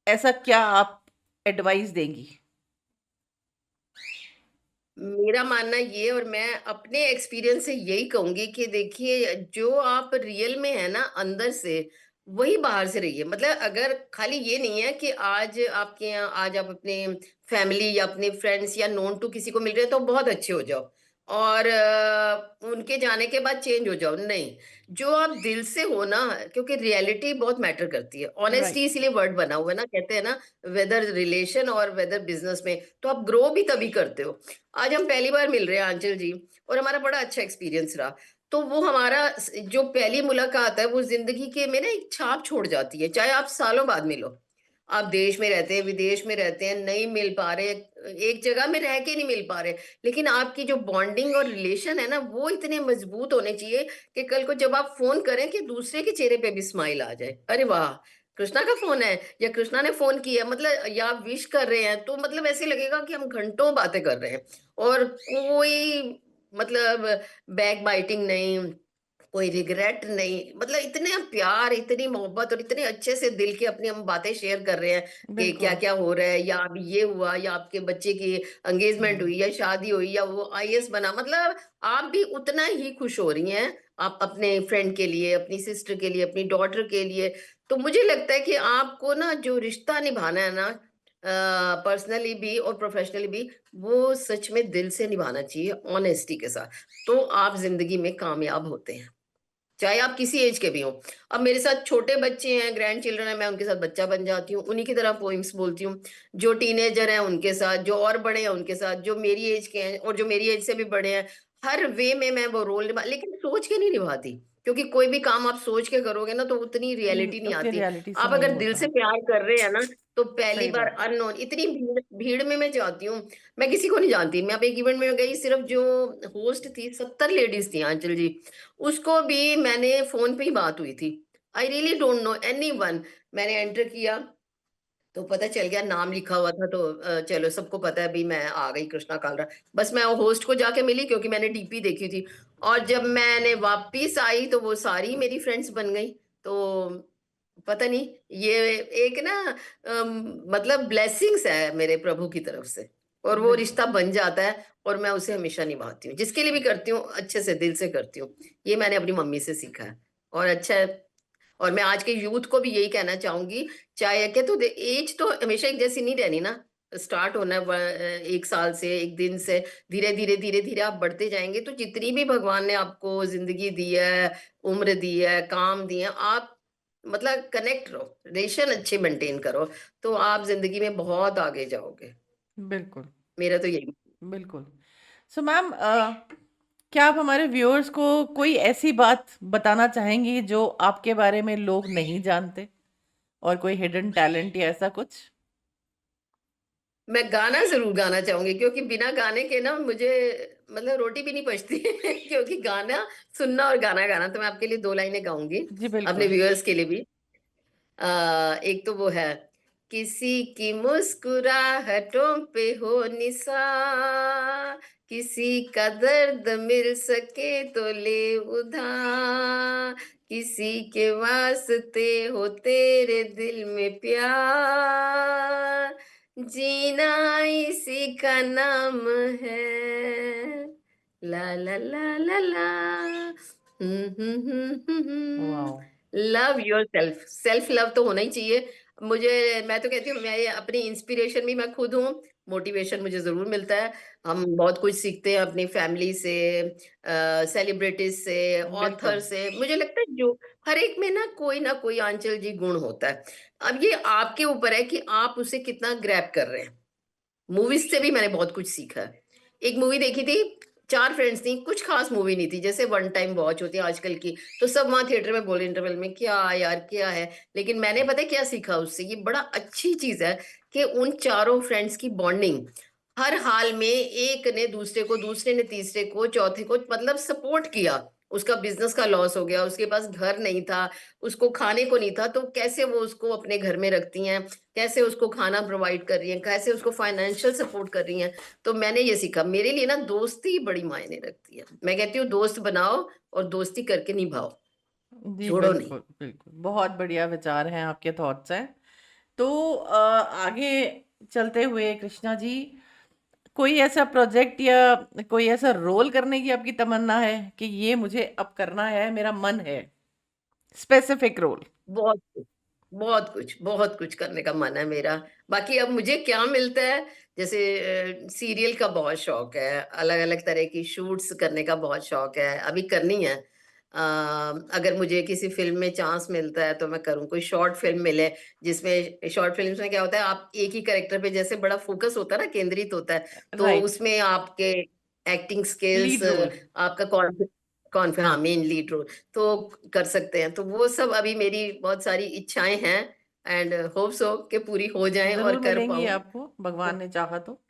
ऐसा क्या आप एडवाइस देंगी? मेरा मानना ये, और मैं अपने एक्सपीरियंस से यही कहूंगी कि देखिए, जो आप रियल में है ना अंदर से, वही बाहर से रहिए। मतलब अगर खाली ये नहीं है कि आज आपके यहाँ, आज आप अपने फैमिली या अपने फ्रेंड्स या नोन टू किसी को मिल रहे हैं तो बहुत अच्छे हो जाओ, और उनके जाने के बाद चेंज हो जाओ, नहीं। जो आप दिल से हो ना, क्योंकि रियलिटी बहुत मैटर करती है, ऑनेस्टी राइट। इसीलिए वर्ड बना हुआ है ना, कहते हैं ना, वेदर रिलेशन और वेदर बिजनेस में, तो आप ग्रो भी तभी करते हो। आज हम पहली बार मिल रहे हैं आंचल जी, और हमारा बड़ा अच्छा एक्सपीरियंस रहा। तो वो हमारा जो पहली मुलाकात है, वो जिंदगी के में ना एक छाप छोड़ जाती है, चाहे आप सालों बाद मिलो। आप देश में रहते हैं, विदेश में रहते हैं, नहीं मिल पा रहे, एक जगह में रह के नहीं मिल पा रहे, लेकिन आपकी जो बॉन्डिंग और रिलेशन है ना, वो इतने मजबूत होने चाहिए कि कल को जब आप फोन करें कि दूसरे के चेहरे पे भी स्माइल आ जाए, अरे वाह, कृष्णा का फोन है, या कृष्णा ने फोन किया, मतलब, या आप विश कर रहे हैं, तो मतलब ऐसे लगेगा कि हम घंटों बातें कर रहे हैं। और कोई, मतलब, बैक बाइटिंग नहीं, कोई रिग्रेट नहीं, मतलब इतने प्यार, इतनी मोहब्बत, और इतने अच्छे से दिल की अपनी हम बातें शेयर कर रहे हैं कि क्या बिल्कुल। क्या हो रहा है, या अभी ये हुआ, या आपके बच्चे की एंगेजमेंट हुँ। हुई, या शादी हुई, या वो आईएएस बना, मतलब आप भी उतना ही खुश हो रही हैं, आप अपने फ्रेंड के लिए, अपनी सिस्टर के लिए, अपनी डॉटर के लिए। तो मुझे लगता है कि आपको ना जो रिश्ता निभाना है ना, पर्सनली भी और प्रोफेशनली भी, वो सच में दिल से निभाना चाहिए, ऑनेस्टी के साथ। तो आप जिंदगी में कामयाब होते हैं, चाहे आप किसी एज के भी हो। अब मेरे साथ छोटे बच्चे हैं, ग्रैंड चिल्ड्रन है, मैं उनके साथ बच्चा बन जाती हूँ, उन्हीं की तरह पोइम्स बोलती हूँ। जो टीनेजर हैं उनके साथ, जो और बड़े हैं उनके साथ, जो मेरी एज के हैं और जो मेरी एज से भी बड़े हैं, हर वे में मैं वो रोल निभा, लेकिन सोच के नहीं निभाती, क्योंकि कोई भी काम आप सोच के करोगे ना, तो उतनी रियलिटी नहीं उतनी आती। रियलिटी से आप नहीं अगर दिल से होता। प्यार कर रहे हैं ना, तो पहली सही बार बात। अननोन, इतनी भीड़ भीड़ में मैं जाती हूँ, मैं किसी को नहीं जानती। मैं अब एक इवेंट में गई, सिर्फ जो होस्ट थी 70 लेडीज थी आंचल जी, उसको भी मैंने फोन पे ही बात हुई थी। आई really don't know any one. मैंने एंटर किया तो पता चल गया, नाम लिखा हुआ था, तो चलो सबको पता है भी, मैं आ गई कृष्णा कालरा। बस मैं होस्ट को जाके मिली, क्योंकि मैंने डीपी देखी थी। और जब मैंने वापस आई तो वो सारी मेरी फ्रेंड्स बन गई। तो पता नहीं, ये एक ना, मतलब ब्लेसिंग्स है मेरे प्रभु की तरफ से, और वो बिल्कुल। रिश्ता बन जाता है। और मैं उसे हमेशा निभाती हूँ, जिसके लिए भी करती हूँ अच्छे से, दिल से करती हूँ। ये मैंने अपनी मम्मी से सीखा है, और अच्छा है। और मैं आज के यूथ को भी यही कहना चाहूंगी, चाहे क्या, तो एज तो हमेशा एक जैसी नहीं रहनी ना। स्टार्ट होना है एक साल से, एक दिन से, धीरे धीरे धीरे धीरे आप बढ़ते जाएंगे, तो जितनी भी भगवान ने आपको जिंदगी दी है, उम्र दी है, काम दिए हैं, आप मतलब कनेक्ट रहो, रिलेशन अच्छे मेंटेन करो, तो आप जिंदगी में बहुत आगे जाओगे। बिल्कुल। मेरा तो यही। बिल्कुल। सो मैम, क्या आप हमारे व्यूअर्स को कोई ऐसी बात बताना चाहेंगी जो आपके बारे में लोग नहीं जानते, और कोई हिडन टैलेंट या ऐसा कुछ? मैं गाना जरूर गाना चाहूंगी, क्योंकि बिना गाने के ना मुझे, मतलब, रोटी भी नहीं पचती क्योंकि गाना सुनना और गाना गाना, तो मैं आपके लिए दो लाइनें गाऊंगी, जी अपने बिल्कुल। व्यूअर्स के लिए भी। एक तो वो है, किसी की मुस्कुराहटों पे हो निसार, किसी का दर्द मिल सके तो ले उधार, किसी के वास्ते हो तेरे दिल में प्यार, जीना इसी का नाम है, ला ला ला ला ला। Wow. Love yourself, self love तो होना ही चाहिए। मुझे, मैं तो कहती हूँ, मैं अपनी इंस्पिरेशन भी मैं खुद हूँ, मोटिवेशन मुझे जरूर मिलता है। हम बहुत कुछ सीखते हैं अपनी फैमिली से, सेलिब्रिटीज से, ऑथर बिल्कुल। से। मुझे लगता है जो हर एक में ना कोई आंचल जी गुण होता है। अब ये आपके ऊपर है कि आप उसे कितना ग्रैब कर रहे हैं। मूवीज से भी मैंने बहुत कुछ सीखा है। एक मूवी देखी थी, चार फ्रेंड्स थी, कुछ खास मूवी नहीं थी, जैसे वन टाइम वॉच होती है आजकल की, तो सब वहां थिएटर में बोले इंटरवल में, क्या यार क्या है। लेकिन मैंने पता है क्या सीखा उससे, ये बड़ा अच्छी चीज है कि उन चारों फ्रेंड्स की बॉन्डिंग, हर हाल में एक ने दूसरे को, दूसरे ने तीसरे को, चौथे को, मतलब सपोर्ट किया। उसका बिजनेस का लॉस हो गया, उसके पास घर नहीं था, उसको खाने को नहीं था, तो कैसे वो उसको अपने घर में रखती हैं, कैसे उसको खाना प्रोवाइड कर रही हैं, कैसे उसको फाइनेंशियल सपोर्ट कर रही हैं। तो मैंने ये सीखा, मेरे लिए ना दोस्ती बड़ी मायने रखती है। मैं कहती हूँ दोस्त बनाओ और दोस्ती करके निभाओ, जी छोड़ो नहीं। बिल्कुल। बिल्कुल, बहुत बढ़िया विचार हैं, आपके थॉट्स हैं। तो आगे चलते हुए कृष्णा जी, कोई ऐसा प्रोजेक्ट या कोई ऐसा रोल करने की आपकी तमन्ना है कि ये मुझे अब करना है, मेरा मन है, स्पेसिफिक रोल? बहुत कुछ, बहुत कुछ करने का मन है मेरा। बाकी अब मुझे क्या मिलता है, जैसे सीरियल का बहुत शौक है, अलग-अलग तरह की शूट्स करने का बहुत शौक है, अभी करनी है। अगर मुझे किसी फ़िल्म में चांस मिलता है तो मैं करूँ, कोई शॉर्ट फ़िल्म मिले जिसमें, शॉर्ट फ़िल्म्स में क्या होता है, आप एक ही कैरेक्टर पे जैसे बड़ा फ़ोकस होता है ना, केंद्रित होता है, तो राइट। उसमें आपके एक्टिंग स्किल्स, लीड रोल। आपका हाँ, मेन लीड रोल तो कर सकते हैं। तो वो सब अभी मेरी बहुत सारी इच्छाएँ हैं, एंड होप सो कि पूरी हो जाएँ और जरूर कर मिलेंगी पाऊँ। आपको, भगवान ने चाहा तो।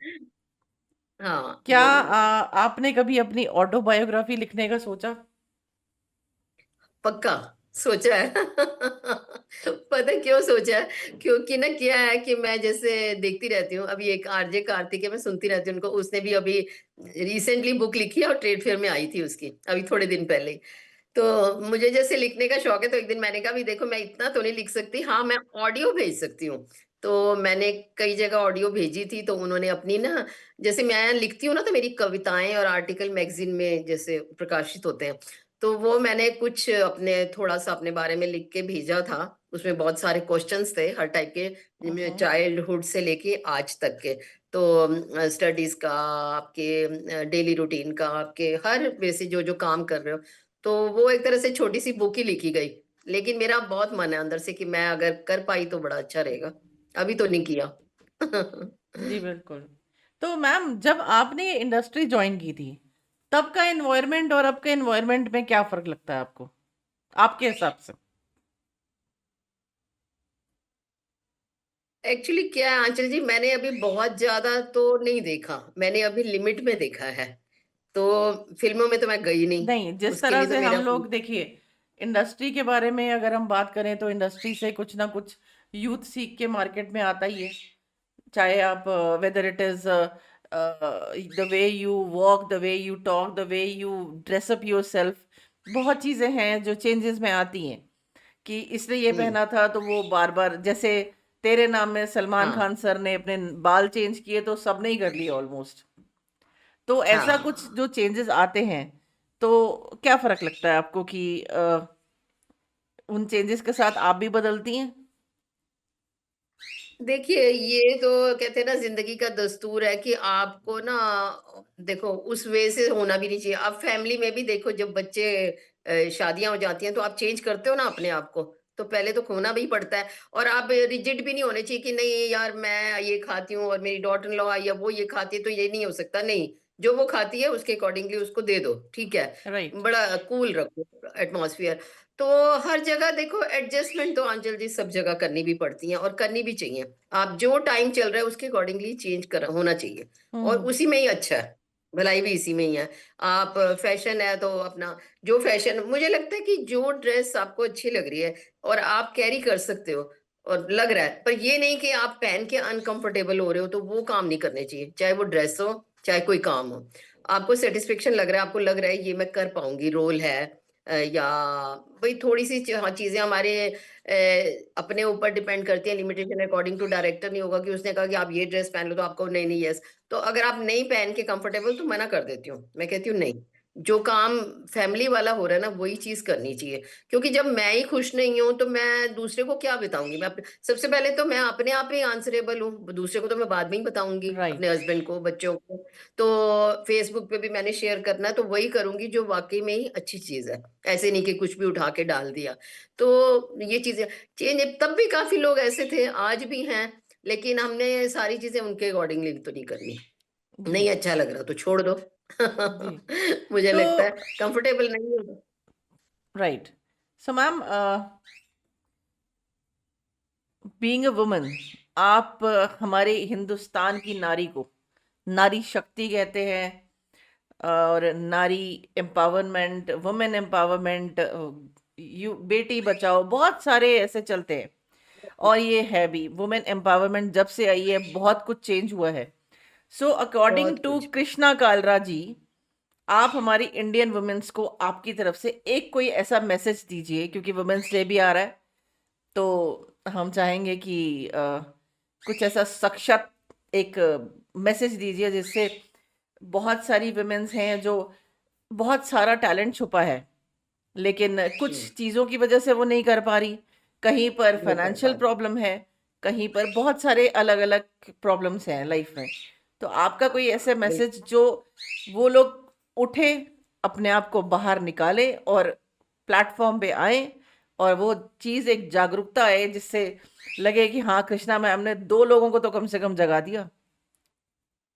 हाँ, क्या ज़रूर। आपने कभी अपनी ऑटोबायोग्राफी लिखने का सोचा? पक्का, सोचा है। पता है क्यों सोचा है? क्योंकि ना क्या है कि मैं जैसे देखती रहती हूँ, अभी एक आरजे कार्तिक है, मैं सुनती रहती हूँ उनको, उसने भी अभी रिसेंटली बुक लिखी है और ट्रेड फेयर में आई थी उसकी, अभी थोड़े दिन पहले ही। तो मुझे जैसे लिखने का शौक है, तो एक दिन मैंने कहा भी देखो मैं इतना तो नहीं लिख सकती, हाँ मैं ऑडियो भेज सकती हूँ। तो मैंने कई जगह ऑडियो भेजी थी, तो उन्होंने अपनी ना, जैसे मैं लिखती हूँ ना, तो मेरी कविताएं और आर्टिकल मैगजीन में जैसे प्रकाशित होते हैं, तो वो मैंने कुछ अपने थोड़ा सा अपने बारे में लिख के भेजा था। उसमें बहुत सारे क्वेश्चंस थे हर टाइप के, हम्म। चाइल्डहुड से लेके आज तक के। तो स्टडीज का, आपके डेली रूटीन का, आपके हर बेसिक जो जो काम कर रहे हो, तो वो एक तरह से छोटी सी बुक ही लिखी गई। लेकिन मेरा बहुत मन है अंदर से कि मैं अगर कर पाई तो बड़ा अच्छा रहेगा। अभी तो नहीं किया। जी बिल्कुल। तो मैम, जब आपने ये इंडस्ट्री ज्वाइन की थी, तब का एनवायरनमेंट और अब के एनवायरनमेंट में क्या फर्क लगता है आपको, आपके हिसाब से? एक्चुअली क्या है आंचल जी, मैंने अभी बहुत ज्यादा तो नहीं देखा, मैंने अभी लिमिट में देखा है। तो फिल्मों में तो मैं गई नहीं, नहीं, जिस उसके तरह लिए तो से हम मेरा लोग, देखिए, इंडस्ट्री के बारे में अगर हम बात करें तो इंडस्ट्री से कुछ ना कुछ यूथ सीख के मार्केट में आता ही है। चाहे आप, whether it is the way you walk, the way you talk, the way you dress up your self, बहुत चीजें हैं जो चेंजेस में आती हैं। कि इसने ये हम्म। पहना था तो वो बार बार, जैसे तेरे नाम में सलमान हाँ, खान सर ने अपने बाल चेंज किए तो सबने ही कर लिए ऑलमोस्ट। तो ऐसा कुछ हाँ। जो चेंजेस आते हैं, तो क्या फर्क लगता है आपको कि उन चेंजेस के साथ आप भी बदलती हैं? देखिए, ये तो कहते हैं ना, जिंदगी का दस्तूर है कि आपको ना, देखो उस वे से होना भी नहीं चाहिए। आप फैमिली में भी देखो, जब बच्चे शादियां हो जाती हैं तो आप चेंज करते हो ना अपने आप को, तो पहले तो खोना भी पड़ता है। और आप रिजिड भी नहीं होने चाहिए कि नहीं यार मैं ये खाती हूँ और मेरी डॉटर इन लॉ या वो ये खाती है तो ये नहीं हो सकता, नहीं। जो वो खाती है उसके अकॉर्डिंगली उसको दे दो, ठीक है। राइट। बड़ा कूल रखो एटमॉस्फेयर। तो हर जगह देखो एडजस्टमेंट तो आंचल जी सब जगह करनी भी पड़ती है और करनी भी चाहिए। आप जो टाइम चल रहा है उसके अकॉर्डिंगली चेंज कर होना चाहिए, और हम्म। उसी में ही अच्छा है, भलाई भी इसी में ही है। आप फैशन है तो अपना, जो फैशन मुझे लगता है कि जो ड्रेस आपको अच्छी लग रही है और आप कैरी कर सकते हो और लग रहा है, पर ये नहीं कि आप पहन के अनकंफर्टेबल हो रहे हो, तो वो काम नहीं करने चाहिए, चाहे वो ड्रेस हो चाहे कोई काम हो। आपको सेटिस्फेक्शन लग रहा है, आपको लग रहा है ये मैं कर पाऊंगी, रोल है, या भाई थोड़ी सी हाँ, चीजें हमारे अपने ऊपर डिपेंड करती है, लिमिटेशन अकॉर्डिंग टू डायरेक्टर नहीं होगा कि उसने कहा कि आप ये ड्रेस पहन लो तो आपको नहीं नहीं यस। तो अगर आप नहीं पहन के कंफर्टेबल, तो मना कर देती हूँ, मैं कहती हूँ नहीं, जो काम फैमिली वाला हो रहा है ना वही चीज करनी चाहिए। क्योंकि जब मैं ही खुश नहीं हूं तो मैं दूसरे को क्या बताऊंगी, सबसे पहले तो मैं अपने आप ही आंसरेबल हूँ, दूसरे को तो मैं बाद में ही बताऊंगी, अपने राइट। हस्बैंड को, बच्चों को। तो फेसबुक पे भी मैंने शेयर करना है तो वही करूंगी जो वाकई में ही अच्छी चीज है, ऐसे नहीं कि कुछ भी उठा के डाल दिया। तो ये चीजें चेंज, तब भी काफी लोग ऐसे थे, आज भी हैं, लेकिन हमने सारी चीजें उनके अकॉर्डिंगली तो नहीं करनी। जी। नहीं अच्छा लग रहा तो छोड़ दो। जी। मुझे तो लगता है कंफर्टेबल नहीं हो। Right. So ma'am, being a woman, आप हमारे हिंदुस्तान की नारी को नारी शक्ति कहते हैं, और नारी empowerment, women empowerment, you Beti Bachao, बहुत सारे ऐसे चलते हैं। और ये है भी, वुमेन एम्पावरमेंट जब से आई है बहुत कुछ चेंज हुआ है। सो अकॉर्डिंग बहुत टू कुछ। कृष्णा कालरा जी, आप हमारी इंडियन वुमेन्स को आपकी तरफ से एक कोई ऐसा मैसेज दीजिए, क्योंकि वुमेन्स डे भी आ रहा है। तो हम चाहेंगे कि कुछ ऐसा सशक्त एक मैसेज दीजिए जिससे बहुत सारी वुमेन्स हैं जो बहुत सारा टैलेंट छुपा है, लेकिन कुछ हम्म, चीज़ों की वजह से वो नहीं कर पा रही। कहीं पर नहीं कर फाइनेंशियल पा रहे। प्रॉब्लम है, कहीं पर बहुत सारे अलग अलग प्रॉब्लम्स हैं लाइफ में। तो आपका कोई ऐसे बिल्कुल। मैसेज जो वो लोग उठे, अपने आप को बाहर निकाले और प्लेटफॉर्म पे आए, और वो चीज़ एक जागरूकता आए जिससे लगे कि हाँ, कृष्णा मैम ने 2 लोगों को तो कम से कम जगा दिया।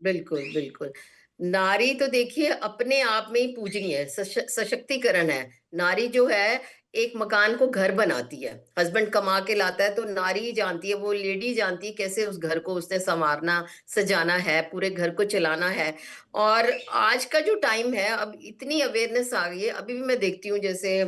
बिल्कुल, बिल्कुल। नारी तो देखिए अपने आप में ही पूजनीय है, सशक्तिकरण है। नारी जो है एक मकान को घर बनाती है। हस्बैंड कमा के लाता है तो नारी ही जानती है, वो लेडी जानती है कैसे उस घर को उसने सँवारना, सजाना है, पूरे घर को चलाना है। और आज का जो टाइम है, अब इतनी अवेयरनेस आ गई है, अभी भी मैं देखती हूँ जैसे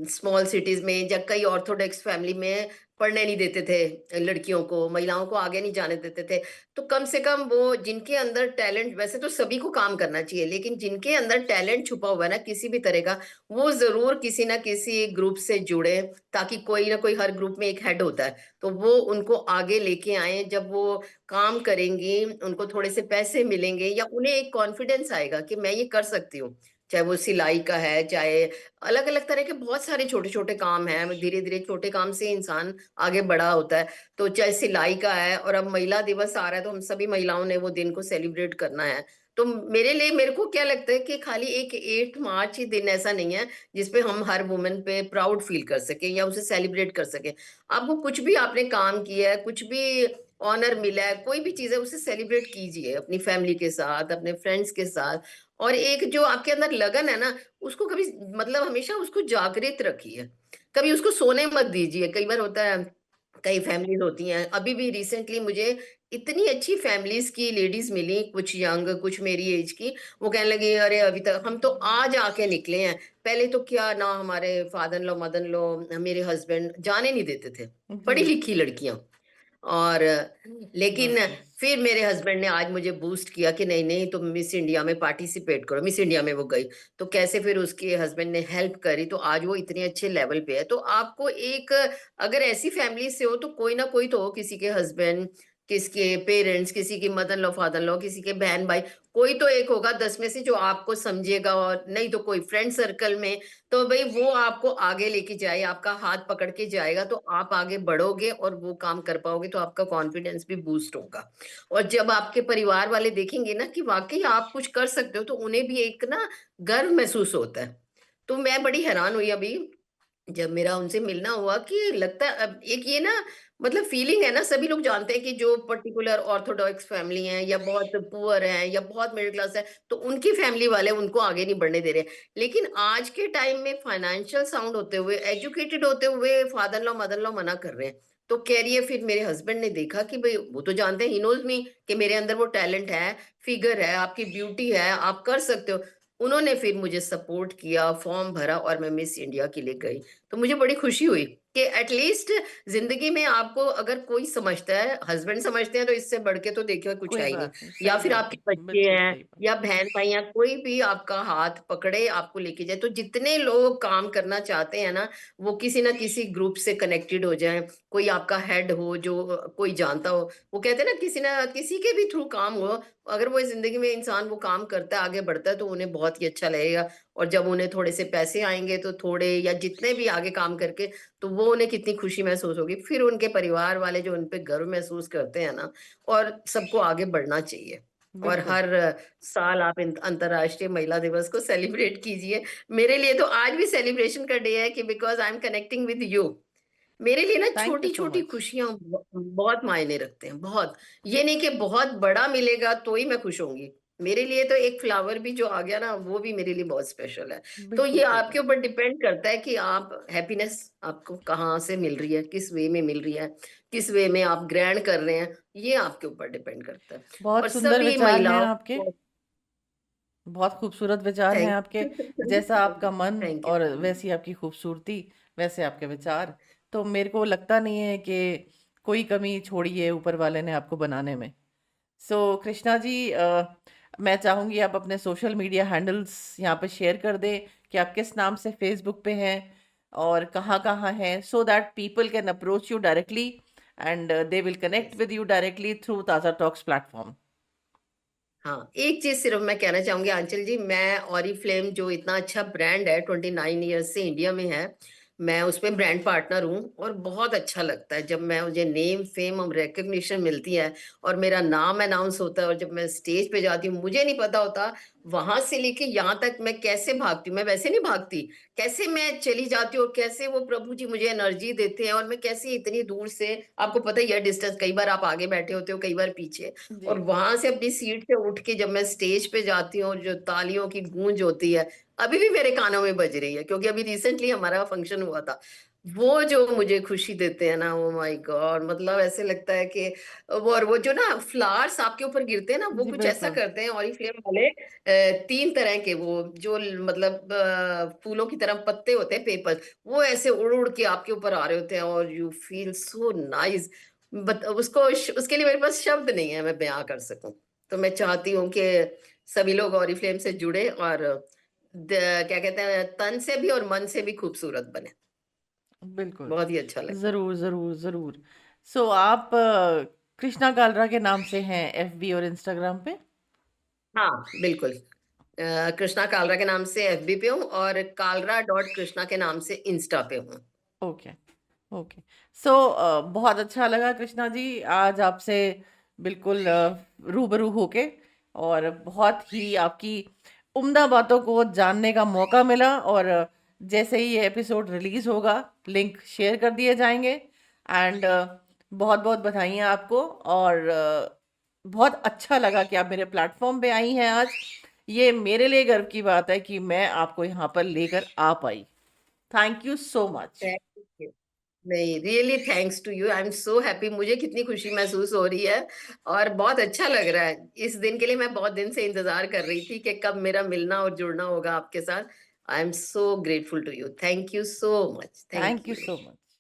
स्मॉल सिटीज़ में या कई ऑर्थोडॉक्स फैमिली में पढ़ने नहीं देते थे लड़कियों को, महिलाओं को आगे नहीं जाने देते थे। तो कम से कम वो जिनके अंदर टैलेंट, वैसे तो सभी को काम करना चाहिए, लेकिन जिनके अंदर टैलेंट छुपा हुआ है ना किसी भी तरह का, वो ज़रूर किसी ना किसी ग्रुप से जुड़े, ताकि कोई ना कोई, हर ग्रुप में एक हेड होता है, तो वो उनको आगे लेके आएँ। जब वो काम करेंगी, उनको थोड़े से पैसे मिलेंगे या उन्हें एक कॉन्फिडेंस आएगा कि मैं ये कर सकती हूँ। चाहे वो सिलाई का है, चाहे अलग-अलग तरह के बहुत सारे छोटे-छोटे काम हैं, धीरे-धीरे छोटे काम से इंसान आगे बड़ा होता है। तो चाहे सिलाई का है, और अब महिला दिवस आ रहा है तो हम सभी महिलाओं ने वो दिन को सेलिब्रेट करना है। तो मेरे लिए, मेरे को क्या लगता है कि खाली एक 8 मार्च ही दिन ऐसा नहीं है जिसपे हम हर वुमन पे प्राउड फील कर सकें या उसे सेलिब्रेट कर सकें। आपको कुछ भी आपने काम किया है, कुछ भी ऑनर मिला है, कोई भी चीज़ है, उसे सेलिब्रेट कीजिए अपनी फैमिली के साथ, अपने फ्रेंड्स के साथ। और एक जो आपके अंदर लगन है ना, उसको कभी, मतलब हमेशा उसको जागृत रखिए। कभी उसको सोने मत दीजिए। कई बार होता है, कई फैमिलीज़ होती हैं, अभी भी रिसेंटली मुझे इतनी अच्छी फैमिलीज़ की लेडीज़ मिली, कुछ यंग, कुछ मेरी एज की। वो कहने लगी, "अरे! अभी तक हम तो आज आके निकले हैं, पहले तो क्या ना हमारे father in law, mother in law, मेरे हस्बैंड जाने नहीं देते थे।" जी। पढ़ी-लिखी लड़कियाँ। और लेकिन बस बस। फिर मेरे हस्बैंड ने आज मुझे बूस्ट किया कि नहीं नहीं, तुम मिस इंडिया में पार्टिसिपेट करो। मिस इंडिया में वो गई, तो कैसे फिर उसके हस्बैंड ने हेल्प करी, तो आज वो इतने अच्छे लेवल पे है। तो आपको एक, अगर ऐसी फैमिली से हो तो कोई ना कोई तो हो, किसी के हस्बैंड, किसके पेरेंट्स, किसी की मदर लॉ, फादर लॉ, किसी के बहन भाई, कोई तो एक होगा 10 में से जो आपको समझेगा, और नहीं तो कोई फ्रेंड सर्कल में। तो भई वो आपको आगे लेके जाए, आपका हाथ पकड़ के जाएगा, तो आप आगे बढ़ोगे और वो काम कर पाओगे, तो आपका कॉन्फिडेंस भी बूस्ट होगा। और जब आपके परिवार वाले देखेंगे ना कि वाक़ई आप कुछ कर सकते हो, तो उन्हें भी एक ना गर्व महसूस होता है। तो मैं बड़ी हैरान हुई अभी जब मेरा उनसे मिलना हुआ, कि लगता है अब एक ये ना, मतलब फीलिंग है ना, सभी लोग जानते हैं कि जो पर्टिकुलर ऑर्थोडॉक्स फैमिली है या बहुत पुअर है या बहुत मिडिल क्लास है, तो उनकी फैमिली वाले उनको आगे नहीं बढ़ने दे रहे। लेकिन आज के टाइम में फाइनेंशियल साउंड होते हुए, एजुकेटेड होते हुए फादर लॉ, मदर लॉ मना कर रहे हैं। तो कह रही है, फिर मेरे हस्बैंड ने देखा कि भाई वो तो जानते हैं, ही नोज मी, कि मेरे अंदर वो टैलेंट है, फिगर है, आपकी ब्यूटी है, आप कर सकते हो। उन्होंने फिर मुझे सपोर्ट किया, फॉर्म भरा और मैं मिस इंडिया के लिए गई। तो मुझे बड़ी खुशी हुई कि एटलीस्ट ज़िंदगी में आपको अगर कोई समझता है, हस्बैंड समझते हैं, तो इससे बढ़ के तो देखिए कुछ कोई है ही नहीं। बात नहीं, या सही फिर बात आपके है, बच्चे बिल्कुल हैं सही बात। या बहन-भाई या कोई भी आपका हाथ पकड़े, आपको लेके जाए। तो जितने लोग काम करना चाहते हैं ना, वो किसी न किसी ग्रुप से कनेक्टेड हो जाएँ। कोई आपका हेड हो जो कोई जानता हो। वो कहते हैं ना, किसी न किसी के भी थ्रू काम हो, अगर वो इस ज़िंदगी में इंसान वो काम करता है, आगे बढ़ता है, तो उन्हें बहुत ही अच्छा लगेगा। और जब उन्हें थोड़े से पैसे आएँगे, तो थोड़े या जितने भी आगे काम करके, तो वो उन्हें कितनी खुशी महसूस होगी। फिर उनके परिवार वाले जो उन पे गर्व महसूस करते हैं ना, और सबको आगे बढ़ना चाहिए। और बिल्कुल। हर साल आप अंतर्राष्ट्रीय महिला दिवस को सेलिब्रेट कीजिए। मेरे लिए तो आज भी सेलिब्रेशन का डे है, कि because I am connecting with you. मेरे लिए ना थैंक यू सो छोटी-छोटी मच। खुशियाँ बहुत मायने रखते हैं, बहुत। ये नहीं कि बहुत बड़ा मिलेगा तो ही मैं खुश होंगी। मेरे लिए तो एक फ्लावर भी जो आ गया ना, वो भी मेरे लिए बहुत स्पेशल है। तो बिल्कुल ये सही आपके बात। ऊपर डिपेंड करता है कि आप हैप्पीनेस आपको कहाँ से मिल रही है, किस वे में मिल रही है, किस वे में आप ग्रहण कर रहे हैं, ये आपके ऊपर डिपेंड करता है। और बहुत सुंदर सभी विचार हैं महिलाओं आपके, को बहुत खूबसूरत विचार हैं थैंक आपके। जैसा आपका यू, मन थैंक यू। और वैसी आपकी खूबसूरती, वैसे आपके विचार। तो मेरे को लगता नहीं है कि कोई कमी छोड़ी है ऊपर वाले ने आपको बनाने में। सो कृष्णा जी, मैं चाहूँगी आप अपने सोशल मीडिया हैंडल्स यहाँ पे शेयर कर दें कि आप किस नाम से फेसबुक पे हैं और कहाँ कहाँ हैं, so that people can approach you directly and they will connect yes. with you directly through Taza Talks platform. हाँ, एक चीज सिर्फ मैं कहना चाहूंगी आंचल जी, मैं ऑरिफ्लेम जो इतना अच्छा ब्रांड है, 29 ईयर्स से इंडिया में है, मैं उसमें ब्रांड पार्टनर हूँ और बहुत अच्छा लगता है जब मैं मुझे नेम फेम और रिकग्निशन मिलती है और मेरा नाम अनाउंस होता है और जब मैं स्टेज पे जाती हूँ, मुझे नहीं पता होता वहां से लेके यहाँ तक मैं कैसे भागती हूँ। मैं वैसे नहीं भागती, कैसे मैं चली जाती हूँ और कैसे वो प्रभु जी मुझे एनर्जी देते हैं और मैं कैसे इतनी दूर से, आपको पता ही है डिस्टेंस, कई बार आप आगे बैठे होते हो, कई बार पीछे, जी, और वहां से अपनी सीट से उठ के जब मैं स्टेज पे जाती हूँ और जो तालियों की गूंज होती है, अभी भी मेरे कानों में बज रही है क्योंकि अभी रिसेंटली हमारा फंक्शन हुआ था। वो जो मुझे खुशी देते हैं ना, ओ माय गॉड, मतलब ऐसे लगता है कि वो जो ना फ्लावर्स आपके ऊपर गिरते हैं ना, वो जी, कुछ ऐसा बिल्कुल। करते हैं ऑरिफ्लेम वाले, तीन तरह के, वो जो मतलब फूलों की तरह पत्ते होते हैं, पेपर, वो ऐसे उड़ उड़ के आपके ऊपर आ रहे होते हैं और you feel so nice. But उसको, उसके लिए मेरे पास शब्द नहीं है मैं बयां कर सकूं। तो मैं चाहती हूँ कि सभी लोग ऑरिफ्लेम से जुड़े और क्या कहते हैं, तन से भी और मन से भी खूबसूरत बने। बिल्कुल। बहुत ही अच्छा लगता है। ज़रूर, ज़रूर, ज़रूर। सो आप कृष्णा कालरा के नाम से हैं एफबी और इंस्टाग्राम पे? हाँ बिल्कुल, कृष्णा कालरा के नाम से एफबी पे हूँ और कालरा डॉट कृष्णा के नाम से इंस्टा पे हूँ। Okay, okay. सो बहुत अच्छा लगा कृष्णा जी आज आपसे बिल्कुल रूबरू होके, और बहुत ही आपकी उम्दा बातों को जानने का मौका मिला। और जैसे ही ये एपिसोड रिलीज होगा, लिंक शेयर कर दिए जाएंगे। एंड बहुत बहुत बधाइयाँ आपको। और बहुत अच्छा लगा कि आप मेरे प्लेटफॉर्म पे आई हैं आज। ये मेरे लिए गर्व की बात है कि मैं आपको यहाँ पर लेकर आ पाई। Thank you so much. Thank you. नहीं, really thanks to you, I am so happy, मुझे कितनी खुशी महसूस हो रही है और बहुत अच्छा लग रहा है। इस दिन के लिए मैं बहुत दिन से इंतजार कर रही थी कि कब मेरा मिलना और जुड़ना होगा आपके साथ। I am so grateful to you, thank you so much, thank thank you you. So much.